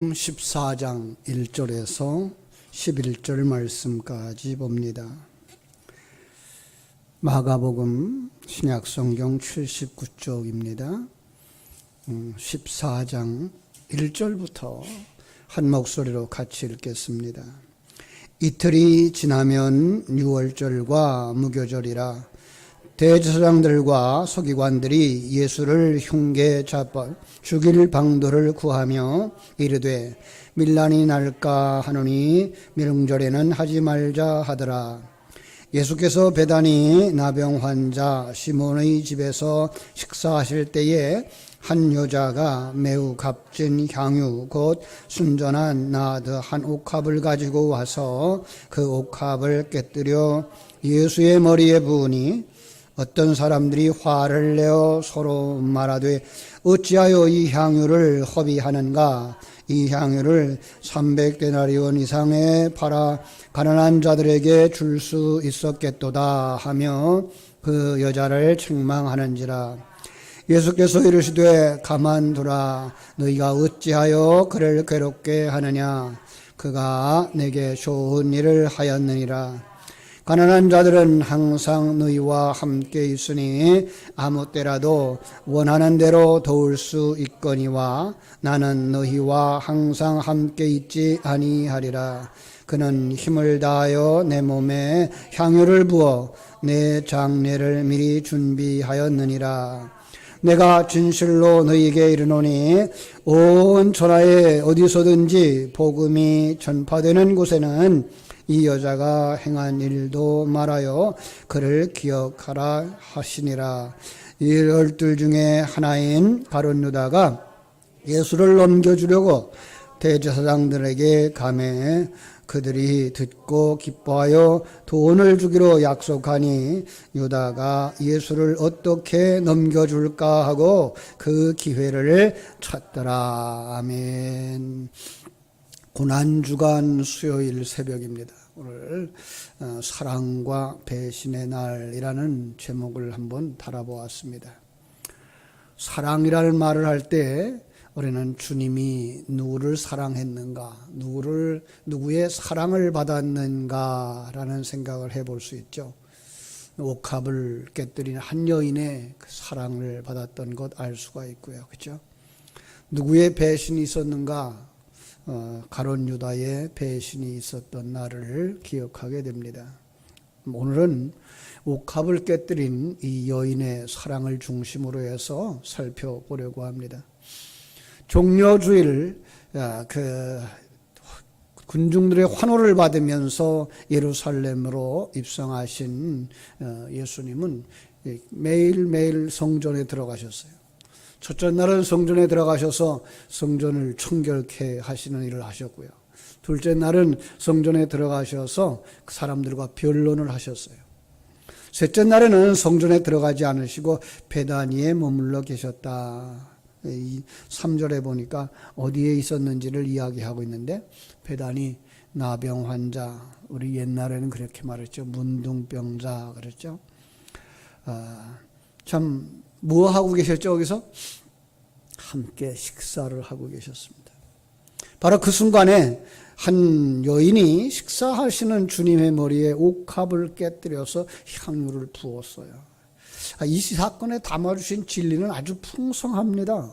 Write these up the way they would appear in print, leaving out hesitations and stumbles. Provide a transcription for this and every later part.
14장 1절에서 11절 말씀까지 봅니다. 마가복음 신약성경 79쪽입니다. 14장 1절부터 한 목소리로 같이 읽겠습니다. 이틀이 지나면 유월절과 무교절이라 대제사장들과 서기관들이 예수를 흉계 잡아 죽일 방도를 구하며 이르되 밀란이 날까 하노니 명절에는 하지 말자 하더라. 예수께서 베다니 나병 환자 시몬의 집에서 식사하실 때에 한 여자가 매우 값진 향유 곧 순전한 나드 한 옥합을 가지고 와서 그 옥합을 깨뜨려 예수의 머리에 부으니 어떤 사람들이 화를 내어 서로 말하되 어찌하여 이 향유를 허비하는가? 이 향유를 300데나리온 이상에 팔아 가난한 자들에게 줄 수 있었겠도다 하며 그 여자를 책망하는지라. 예수께서 이르시되 가만두라. 너희가 어찌하여 그를 괴롭게 하느냐? 그가 내게 좋은 일을 하였느니라. 가난한 자들은 항상 너희와 함께 있으니 아무 때라도 원하는 대로 도울 수 있거니와 나는 너희와 항상 함께 있지 아니하리라. 그는 힘을 다하여 내 몸에 향유를 부어 내 장례를 미리 준비하였느니라. 내가 진실로 너희에게 이르노니 온 천하에 어디서든지 복음이 전파되는 곳에는 이 여자가 행한 일도 말하여 그를 기억하라 하시니라. 12 중에 하나인 가룟 유다가 예수를 넘겨주려고 대제사장들에게 가매 그들이 듣고 기뻐하여 돈을 주기로 약속하니 유다가 예수를 어떻게 넘겨줄까 하고 그 기회를 찾더라. 아멘. 고난주간 수요일 새벽입니다. 오늘 사랑과 배신의 날이라는 제목을 한번 달아보았습니다. 사랑이라는 말을 할 때 우리는 주님이 누구를 사랑했는가, 누구의 사랑을 받았는가라는 생각을 해볼 수 있죠. 옥합을 깨뜨린 한 여인의 그 사랑을 받았던 것 알 수가 있고요. 그렇죠? 누구의 배신이 있었는가? 가룟 유다의 배신이 있었던 날을 기억하게 됩니다. 오늘은 옥합을 깨뜨린 이 여인의 사랑을 중심으로 해서 살펴보려고 합니다. 종려주일 군중들의 환호를 받으면서 예루살렘으로 입성하신 예수님은 매일매일 성전에 들어가셨어요. 첫째 날은 성전에 들어가셔서 성전을 청결케 하시는 일을 하셨고요. 둘째 날은 성전에 들어가셔서 그 사람들과 변론을 하셨어요. 셋째 날에는 성전에 들어가지 않으시고 베다니에 머물러 계셨다. 이 3절에 보니까 어디에 있었는지를 이야기하고 있는데 베다니 나병 환자, 우리 옛날에는 그렇게 말했죠. 문둥병자 그랬죠. 참 뭐 하고 계셨죠? 거기서 함께 식사를 하고 계셨습니다. 바로 그 순간에 한 여인이 식사하시는 주님의 머리에 옥합을 깨뜨려서 향유를 부었어요. 이 사건에 담아주신 진리는 아주 풍성합니다.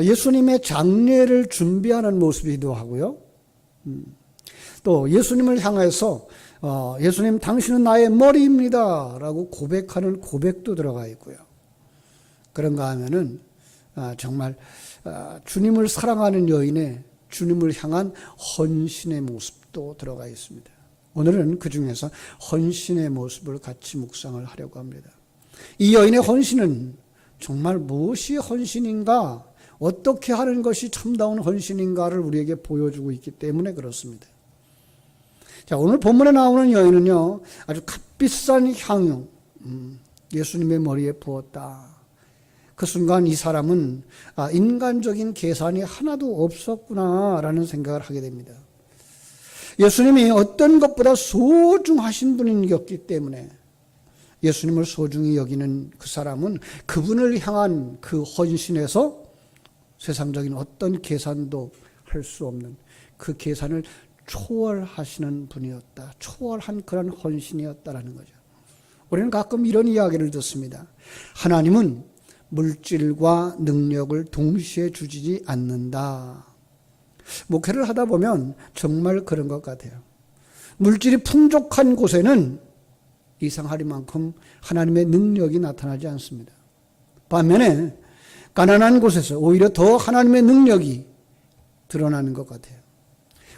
예수님의 장례를 준비하는 모습이기도 하고요. 또 예수님을 향해서 예수님 당신은 나의 머리입니다 라고 고백하는 고백도 들어가 있고요. 그런가 하면은 정말 주님을 사랑하는 여인의 주님을 향한 헌신의 모습도 들어가 있습니다. 오늘은 그 중에서 헌신의 모습을 같이 묵상을 하려고 합니다. 이 여인의 헌신은 정말 무엇이 헌신인가, 어떻게 하는 것이 참다운 헌신인가를 우리에게 보여주고 있기 때문에 그렇습니다. 자, 오늘 본문에 나오는 여인은요, 아주 값비싼 향유, 예수님의 머리에 부었다. 그 순간 이 사람은 인간적인 계산이 하나도 없었구나라는 생각을 하게 됩니다. 예수님이 어떤 것보다 소중하신 분이었기 때문에 예수님을 소중히 여기는 그 사람은 그분을 향한 그 헌신에서 세상적인 어떤 계산도 대입할 수 없는 그 계산을 초월하시는 분이었다. 초월한 그런 헌신이었다라는 거죠. 우리는 가끔 이런 이야기를 듣습니다. 하나님은 물질과 능력을 동시에 주지 않는다. 목회를 하다 보면 정말 그런 것 같아요. 물질이 풍족한 곳에는 이상하리만큼 하나님의 능력이 나타나지 않습니다. 반면에 가난한 곳에서 오히려 더 하나님의 능력이 드러나는 것 같아요.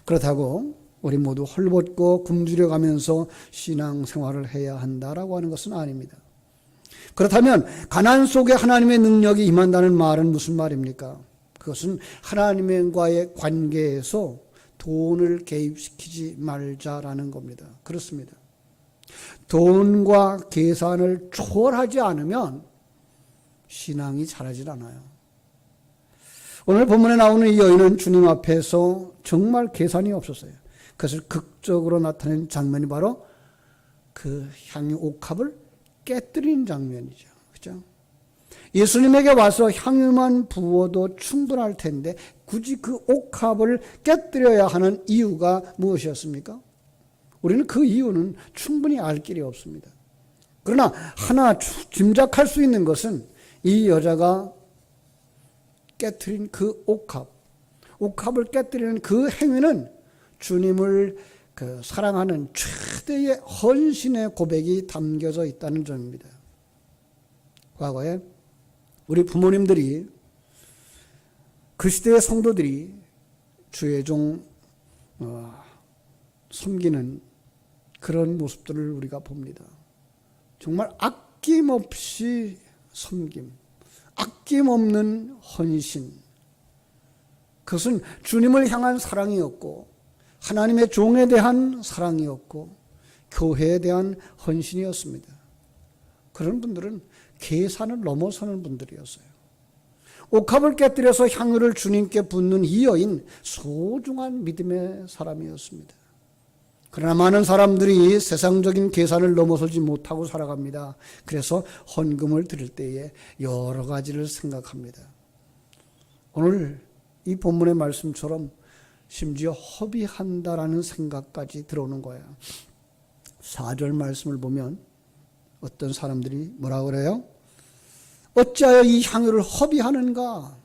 그렇다고 우리 모두 헐벗고 굶주려 가면서 신앙생활을 해야 한다라고 하는 것은 아닙니다. 그렇다면 가난 속에 하나님의 능력이 임한다는 말은 무슨 말입니까? 그것은 하나님과의 관계에서 돈을 개입시키지 말자라는 겁니다. 그렇습니다. 돈과 계산을 초월하지 않으면 신앙이 자라질 않아요. 오늘 본문에 나오는 이 여인은 주님 앞에서 정말 계산이 없었어요. 그것을 극적으로 나타낸 장면이 바로 그 향유 옥합을 깨뜨린 장면이죠. 그죠? 예수님에게 와서 향유만 부어도 충분할 텐데 굳이 그 옥합을 깨뜨려야 하는 이유가 무엇이었습니까? 우리는 그 이유는 충분히 알 길이 없습니다. 그러나 하나 짐작할 수 있는 것은 이 여자가 깨뜨린 그 옥합을 깨뜨리는 그 행위는 주님을 사랑하는 최대의 헌신의 고백이 담겨져 있다는 점입니다. 과거에 우리 부모님들이 그 시대의 성도들이 주의 종 섬기는 그런 모습들을 우리가 봅니다. 정말 아낌없이 섬김, 아낌없는 헌신. 그것은 주님을 향한 사랑이었고 하나님의 종에 대한 사랑이었고 교회에 대한 헌신이었습니다. 그런 분들은 계산을 넘어서는 분들이었어요. 옥합을 깨뜨려서 향유를 주님께 붓는 이 여인, 소중한 믿음의 사람이었습니다. 그러나 많은 사람들이 세상적인 계산을 넘어서지 못하고 살아갑니다. 그래서 헌금을 드릴 때에 여러 가지를 생각합니다. 오늘 이 본문의 말씀처럼 심지어 허비한다라는 생각까지 들어오는 거예요. 4절 말씀을 보면 어떤 사람들이 뭐라 그래요? 어찌하여 이 향유를 허비하는가?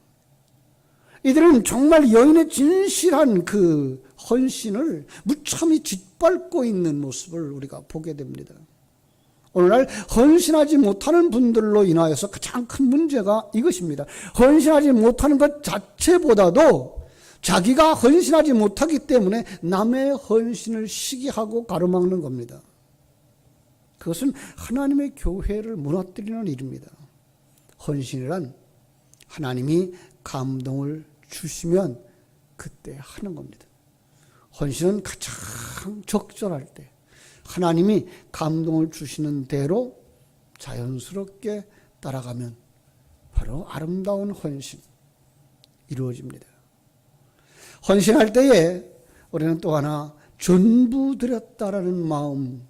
이들은 정말 여인의 진실한 그 헌신을 무참히 짓밟고 있는 모습을 우리가 보게 됩니다. 오늘날 헌신하지 못하는 분들로 인하여서 가장 큰 문제가 이것입니다. 헌신하지 못하는 것 자체보다도 자기가 헌신하지 못하기 때문에 남의 헌신을 시기하고 가로막는 겁니다. 그것은 하나님의 교회를 무너뜨리는 일입니다. 헌신이란 하나님이 감동을 주시면 그때 하는 겁니다. 헌신은 가장 적절할 때 하나님이 감동을 주시는 대로 자연스럽게 따라가면 바로 아름다운 헌신 이루어집니다. 헌신할 때에 우리는 또 하나 전부 드렸다라는 마음,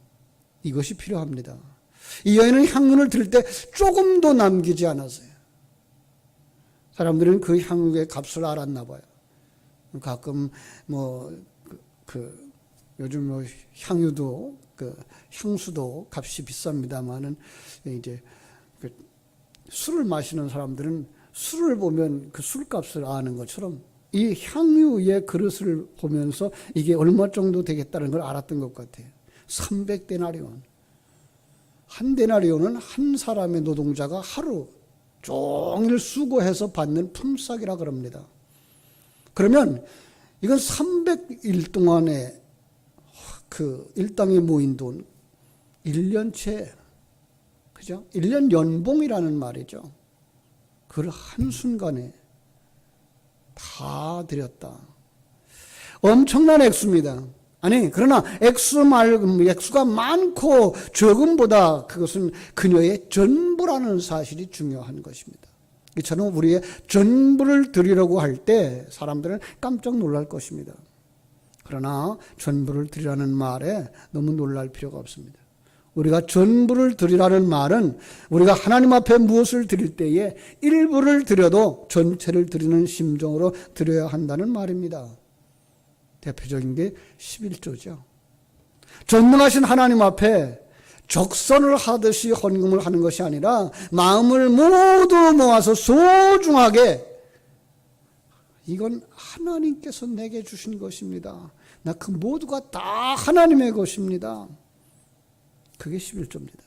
이것이 필요합니다. 이 여인은 향유를 드릴 때 조금도 남기지 않았어요. 사람들은 그 향유의 값을 알았나 봐요. 가끔 요즘 향유도 향수도 값이 비쌉니다만은 이제 술을 마시는 사람들은 술을 보면 그 술값을 아는 것처럼 이 향유의 그릇을 보면서 이게 얼마 정도 되겠다는 걸 알았던 것 같아요. 300데나리온. 한 데나리온은 한 사람의 노동자가 하루 종일 수고해서 받는 품삯이라 그럽니다. 그러면 이건 300일 동안에 그 일당에 모인 돈 1년치, 그죠? 1년 연봉이라는 말이죠. 그걸 한순간에 다 드렸다. 엄청난 액수입니다. 아니, 그러나 액수가 많고 적음보다 그것은 그녀의 전부라는 사실이 중요한 것입니다. 이처럼 우리의 전부를 드리려고 할 때 사람들은 깜짝 놀랄 것입니다. 그러나 전부를 드리라는 말에 너무 놀랄 필요가 없습니다. 우리가 전부를 드리라는 말은 우리가 하나님 앞에 무엇을 드릴 때에 일부를 드려도 전체를 드리는 심정으로 드려야 한다는 말입니다. 대표적인 게 11조죠. 전능하신 하나님 앞에 적선을 하듯이 헌금을 하는 것이 아니라 마음을 모두 모아서 소중하게, 이건 하나님께서 내게 주신 것입니다. 나 그 모두가 다 하나님의 것입니다. 그게 11조입니다.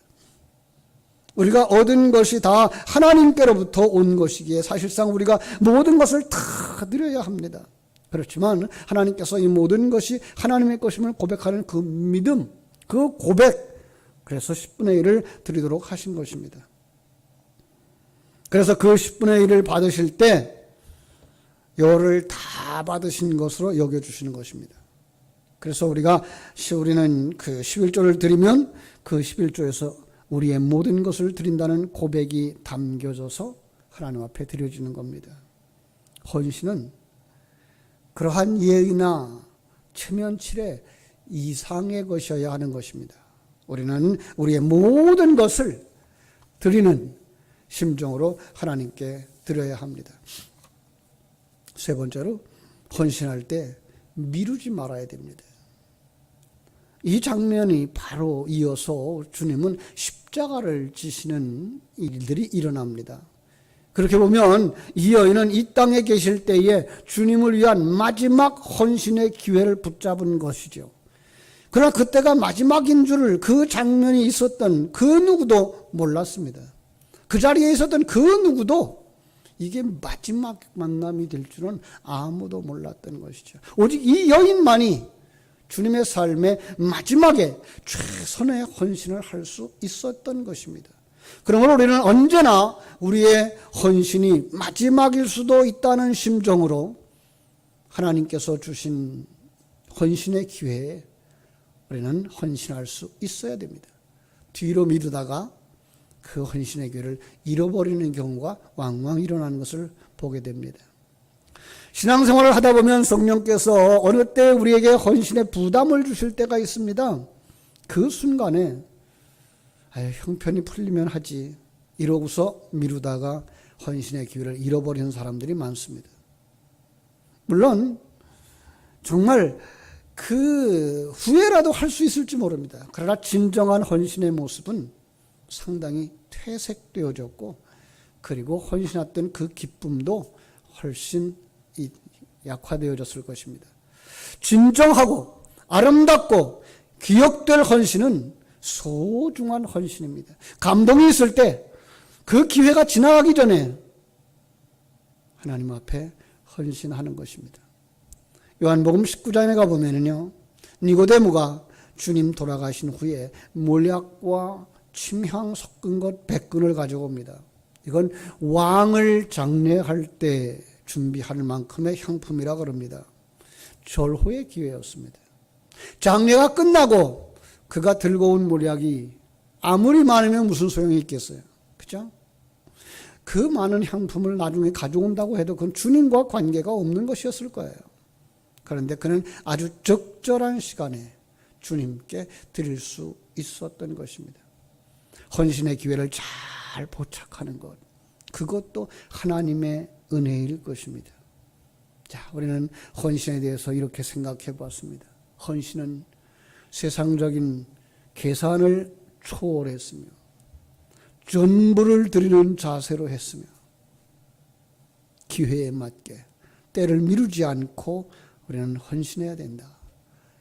우리가 얻은 것이 다 하나님께로부터 온 것이기에 사실상 우리가 모든 것을 다 드려야 합니다. 그렇지만 하나님께서 이 모든 것이 하나님의 것임을 고백하는 그 믿음, 그 고백, 그래서 10분의 1을 드리도록 하신 것입니다. 그래서 그 10분의 1을 받으실 때 요를 다 받으신 것으로 여겨주시는 것입니다. 그래서 우리는 그 11조를 드리면 그 11조에서 우리의 모든 것을 드린다는 고백이 담겨져서 하나님 앞에 드려지는 겁니다. 헌신은 그러한 예의나 체면치레 이상의 것이어야 하는 것입니다. 우리는 우리의 모든 것을 드리는 심정으로 하나님께 드려야 합니다. 세 번째로, 헌신할 때 미루지 말아야 됩니다. 이 장면이 바로 이어서 주님은 십자가를 지시는 일들이 일어납니다. 그렇게 보면 이 여인은 이 땅에 계실 때에 주님을 위한 마지막 헌신의 기회를 붙잡은 것이죠. 그러나 그때가 마지막인 줄을 그 장면이 있었던 그 누구도 몰랐습니다. 그 자리에 있었던 그 누구도 이게 마지막 만남이 될 줄은 아무도 몰랐던 것이죠. 오직 이 여인만이 주님의 삶의 마지막에 최선의 헌신을 할 수 있었던 것입니다. 그러므로 우리는 언제나 우리의 헌신이 마지막일 수도 있다는 심정으로 하나님께서 주신 헌신의 기회에 우리는 헌신할 수 있어야 됩니다. 뒤로 미루다가 그 헌신의 기회를 잃어버리는 경우가 왕왕 일어나는 것을 보게 됩니다. 신앙생활을 하다 보면 성령께서 어느 때 우리에게 헌신의 부담을 주실 때가 있습니다. 그 순간에 형편이 풀리면 하지 이러고서 미루다가 헌신의 기회를 잃어버리는 사람들이 많습니다. 물론 정말 그 후회라도 할 수 있을지 모릅니다. 그러나 진정한 헌신의 모습은 상당히 퇴색되어졌고, 그리고 헌신했던 그 기쁨도 훨씬 약화되어졌을 것입니다. 진정하고 아름답고 기억될 헌신은 소중한 헌신입니다. 감동이 있을 때 그 기회가 지나가기 전에 하나님 앞에 헌신하는 것입니다. 요한복음 19장에 가보면요, 니고데모가 주님 돌아가신 후에 몰약과 침향 섞은 것 100근을 가지고 옵니다. 이건 왕을 장례할 때 준비할 만큼의 향품이라 그럽니다. 절호의 기회였습니다. 장례가 끝나고 그가 들고 온 몰약이 아무리 많으면 무슨 소용이 있겠어요. 그죠? 그 많은 향품을 나중에 가져온다고 해도 그건 주님과 관계가 없는 것이었을 거예요. 그런데 그는 아주 적절한 시간에 주님께 드릴 수 있었던 것입니다. 헌신의 기회를 잘 포착하는 것, 그것도 하나님의 은혜일 것입니다. 자, 우리는 헌신에 대해서 이렇게 생각해 보았습니다. 헌신은 세상적인 계산을 초월했으며 전부를 드리는 자세로 했으며 기회에 맞게 때를 미루지 않고 우리는 헌신해야 된다.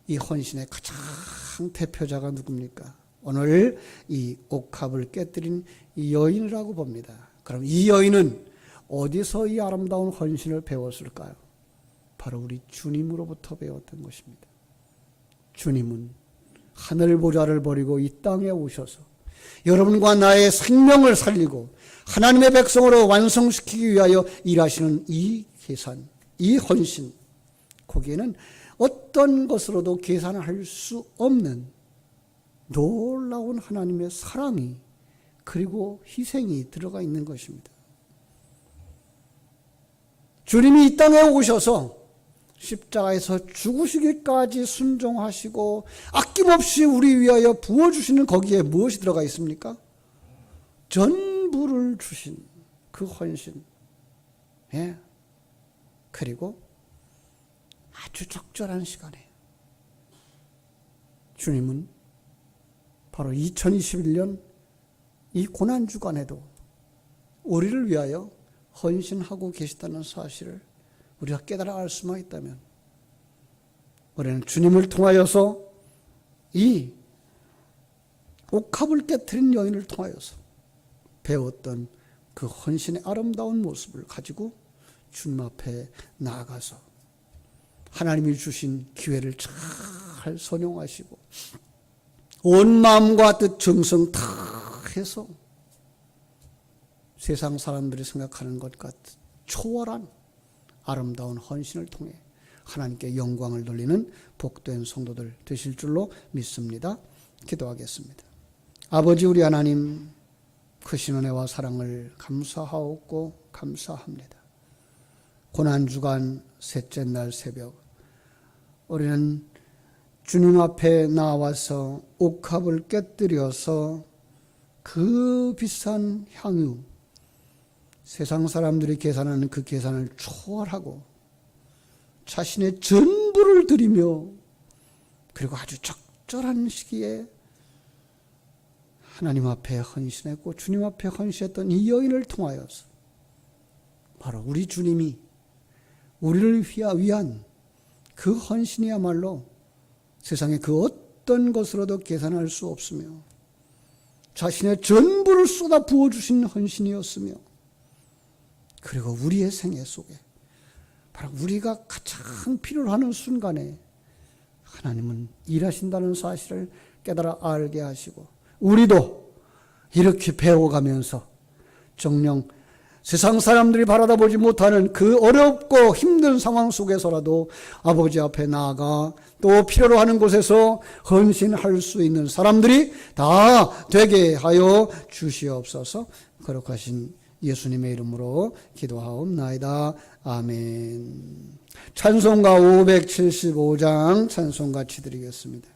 이 헌신의 가장 대표자가 누굽니까? 오늘 이 옥합을 깨뜨린 이 여인이라고 봅니다. 그럼 이 여인은 어디서 이 아름다운 헌신을 배웠을까요? 바로 우리 주님으로부터 배웠던 것입니다. 주님은 하늘 보좌를 버리고 이 땅에 오셔서 여러분과 나의 생명을 살리고 하나님의 백성으로 완성시키기 위하여 일하시는 이 계산, 이 헌신, 거기에는 어떤 것으로도 계산할 수 없는 놀라운 하나님의 사랑이 그리고 희생이 들어가 있는 것입니다. 주님이 이 땅에 오셔서 십자가에서 죽으시기까지 순종하시고 아낌없이 우리 위하여 부어주시는 거기에 무엇이 들어가 있습니까? 전부를 주신 그 헌신. 예. 그리고 아주 적절한 시간에 주님은 바로 2021년 이 고난주간에도 우리를 위하여 헌신하고 계시다는 사실을 우리가 깨달아 알 수만 있다면 우리는 주님을 통하여서 이 옥합을 깨트린 여인을 통하여서 배웠던 그 헌신의 아름다운 모습을 가지고 주님 앞에 나아가서 하나님이 주신 기회를 잘 선용하시고 온 마음과 뜻 정성 다 해서 세상 사람들이 생각하는 것 같은 초월한 아름다운 헌신을 통해 하나님께 영광을 돌리는 복된 성도들 되실 줄로 믿습니다. 기도하겠습니다. 아버지 우리 하나님, 크신 은혜와 사랑을 감사하옵고 감사합니다. 고난주간 셋째 날 새벽 우리는 주님 앞에 나와서 옥합을 깨뜨려서 그 비싼 향유, 세상 사람들이 계산하는 그 계산을 초월하고 자신의 전부를 드리며 그리고 아주 적절한 시기에 하나님 앞에 헌신했고 주님 앞에 헌신했던 이 여인을 통하여서 바로 우리 주님이 우리를 위한 그 헌신이야말로 세상의 그 어떤 것으로도 계산할 수 없으며 자신의 전부를 쏟아 부어주신 헌신이었으며 그리고 우리의 생애 속에 바로 우리가 가장 필요로 하는 순간에 하나님은 일하신다는 사실을 깨달아 알게 하시고 우리도 이렇게 배워가면서 정녕 세상 사람들이 바라다보지 못하는 그 어렵고 힘든 상황 속에서라도 아버지 앞에 나아가 또 필요로 하는 곳에서 헌신할 수 있는 사람들이 다 되게 하여 주시옵소서. 거룩하신 예수님의 이름으로 기도하옵나이다. 아멘. 찬송가 575장 찬송 같이 드리겠습니다.